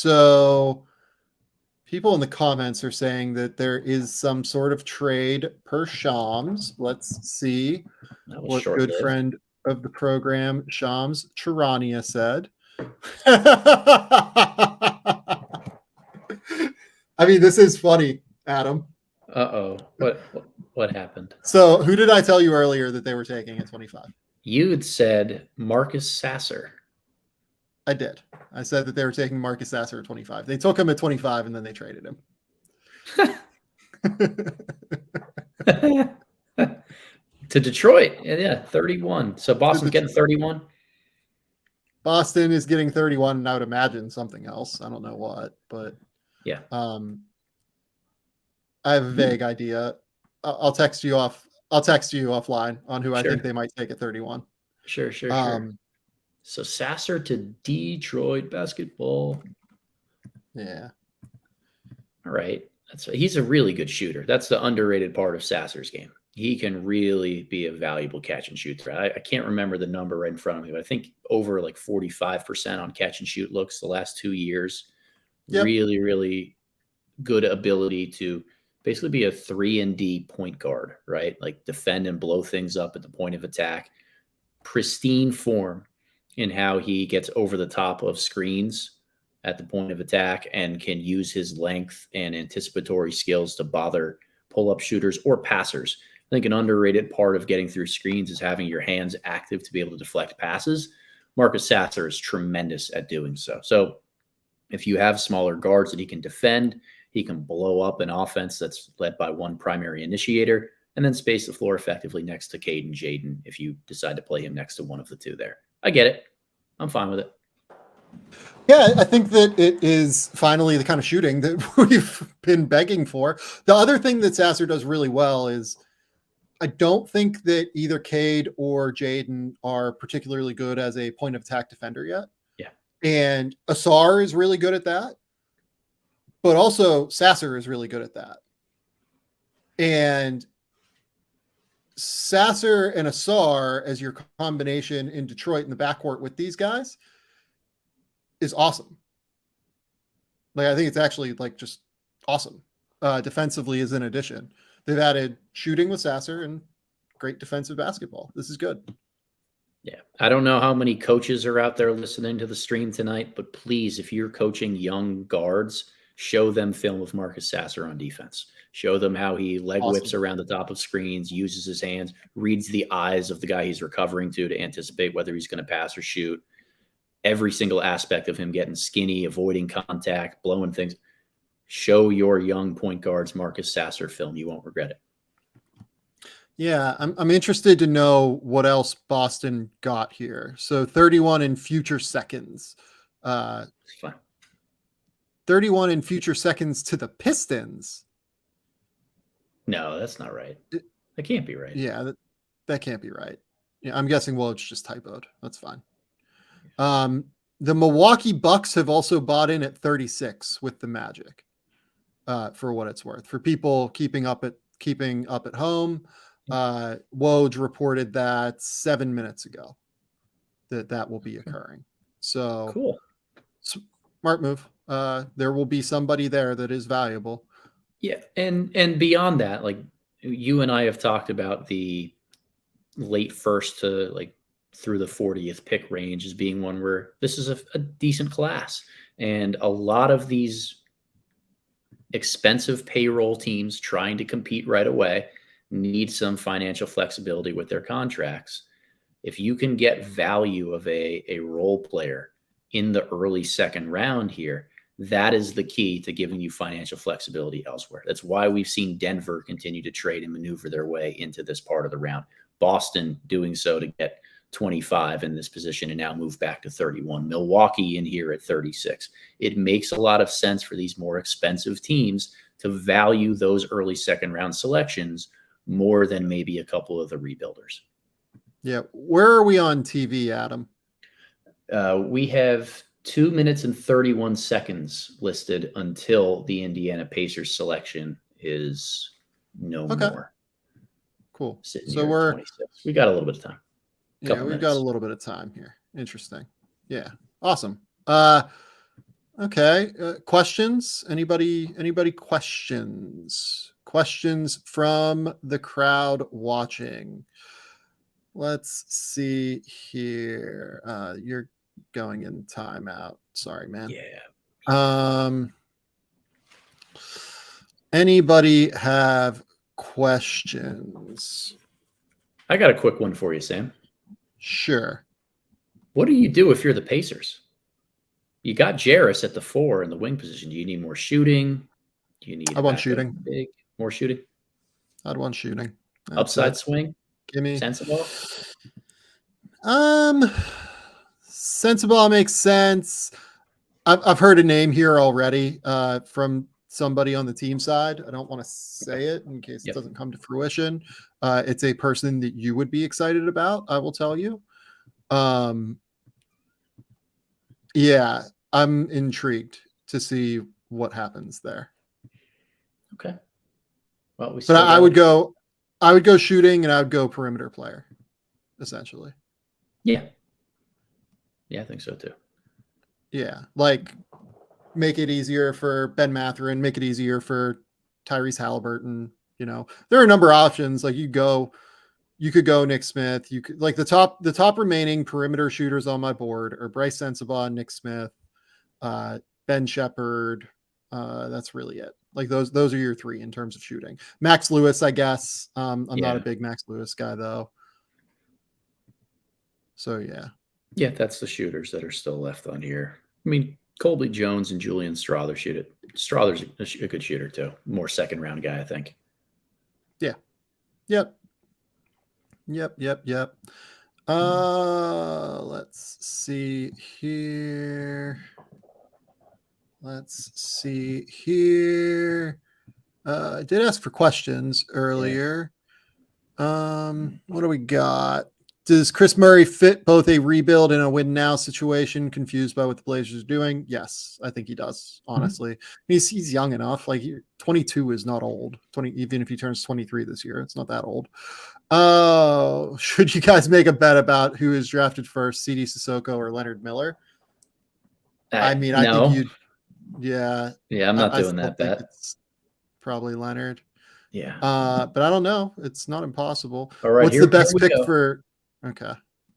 So people in the comments are saying that there is some sort of trade per Shams. Let's see what good friend of the program, Shams Charania, said. I mean, this is funny, Adam. Uh-oh. What happened? So who did I tell you earlier that they were taking at 25? You had said Marcus Sasser. I did. I said that they were taking Marcus Sasser at 25. They took him at 25 and then they traded him. To Detroit. Yeah, 31. So Boston's getting 31? Boston is getting 31, and I would imagine something else. I don't know what, but yeah. I have a vague idea. I'll text you offline on who I think they might take at 31. Sure. So Sasser to Detroit basketball. Yeah. All right. He's a really good shooter. That's the underrated part of Sasser's game. He can really be a valuable catch and shoot threat. I can't remember the number right in front of me, but I think over like 45% on catch and shoot looks the last 2 years. Yep. Really, really good ability to basically be a 3-and-D point guard, right? Like defend and blow things up at the point of attack. Pristine form in how he gets over the top of screens at the point of attack and can use his length and anticipatory skills to bother pull-up shooters or passers. I think an underrated part of getting through screens is having your hands active to be able to deflect passes. Marcus Sasser is tremendous at doing so. So if you have smaller guards that he can defend, he can blow up an offense that's led by one primary initiator and then space the floor effectively next to Cade and Jaden if you decide to play him next to one of the two there. I get it. I'm fine with it. Yeah, I think that it is finally the kind of shooting that we've been begging for. The other thing that Sasser does really well is I don't think that either Cade or Jaden are particularly good as a point of attack defender yet. Yeah. And Asar is really good at that. But also Sasser is really good at that. And Sasser and Asar as your combination in Detroit in the backcourt with these guys is awesome. Like, I think it's actually like just awesome. Defensively is an addition. They've added shooting with Sasser and great defensive basketball. This is good. Yeah. I don't know how many coaches are out there listening to the stream tonight, but please, if you're coaching young guards, show them film of Marcus Sasser on defense. Show them how he leg whips around the top of screens, uses his hands, reads the eyes of the guy he's recovering to anticipate whether he's going to pass or shoot. Every single aspect of him getting skinny, avoiding contact, blowing things. Show your young point guards Marcus Sasser film. You won't regret it. Yeah, I'm interested to know what else Boston got here. So 31 in future seconds. 31 in future seconds to the Pistons. No, that's not right. That can't be right. Yeah, that can't be right. Yeah, I'm guessing it's just typoed. That's fine. The Milwaukee Bucks have also bought in at 36 with the Magic. For what it's worth, for people keeping up at home, Woj reported that 7 minutes ago that will be occurring. So cool, smart move. There will be somebody there that is valuable. Yeah, and beyond that, like you and I have talked about the late first to like through the 40th pick range as being one where this is a decent class, and a lot of these expensive payroll teams trying to compete right away need some financial flexibility with their contracts. If you can get value of a role player in the early second round here, that is the key to giving you financial flexibility elsewhere. That's why we've seen Denver continue to trade and maneuver their way into this part of the round. Boston doing so to get 25 in this position and now move back to 31. Milwaukee in here at 36. It makes a lot of sense for these more expensive teams to value those early second round selections more than maybe a couple of the rebuilders. Yeah. Where are we on TV, Adam? We have 2 minutes and 31 seconds listed until the Indiana Pacers selection is no more. Cool. So we got a little bit of time. Yeah, we've got a little bit of time here. Interesting. Yeah. Awesome. Okay. Questions? Anybody questions? Questions from the crowd watching? Let's see here. You're going in timeout. Sorry, man. Yeah. Anybody have questions? I got a quick one for you, Sam. Sure. What do you do if you're the Pacers? You got Jarris at the 4 in the wing position. Do you need more shooting? Do you need I want shooting. Big? More shooting? I'd want shooting. That's Upside it. swing? Give me Sensible? Sensible makes sense. I've heard a name here already from somebody on the team side. I don't want to say it in case it doesn't come to fruition. It's a person that you would be excited about, I will tell you. Yeah, I'm intrigued to see what happens there. Okay. Well, but I would go shooting, and I would go perimeter player, essentially. Yeah, I think so too. Yeah, like make it easier for Ben Mathurin, make it easier for Tyrese Halliburton. There are a number of options. Like you could go Nick Smith. You could like the top remaining perimeter shooters on my board are Bryce Sensabaugh, Nick Smith, Ben Shepherd. That's really it. Like those are your three in terms of shooting. Max Lewis, I guess. I'm not a big Max Lewis guy though. So yeah. Yeah, that's the shooters that are still left on here. I mean, Colby Jones and Julian Strawther shoot it. Strawther's a good shooter too. More second round guy, I think. Yeah. Yep. Let's see here. I did ask for questions earlier. What do we got? Does Chris Murray fit both a rebuild and a win now situation? Confused by what the Blazers are doing? Yes, I think he does, honestly. Mm-hmm. He's young enough. Like 22 is not old. Even if he turns 23 this year, it's not that old. Should you guys make a bet about who is drafted first, CD Sissoko or Leonard Miller? I think you'd. Yeah. Yeah, I'm not doing that bet. It's probably Leonard. Yeah. But I don't know. It's not impossible. All right. What's the best pick for? Okay.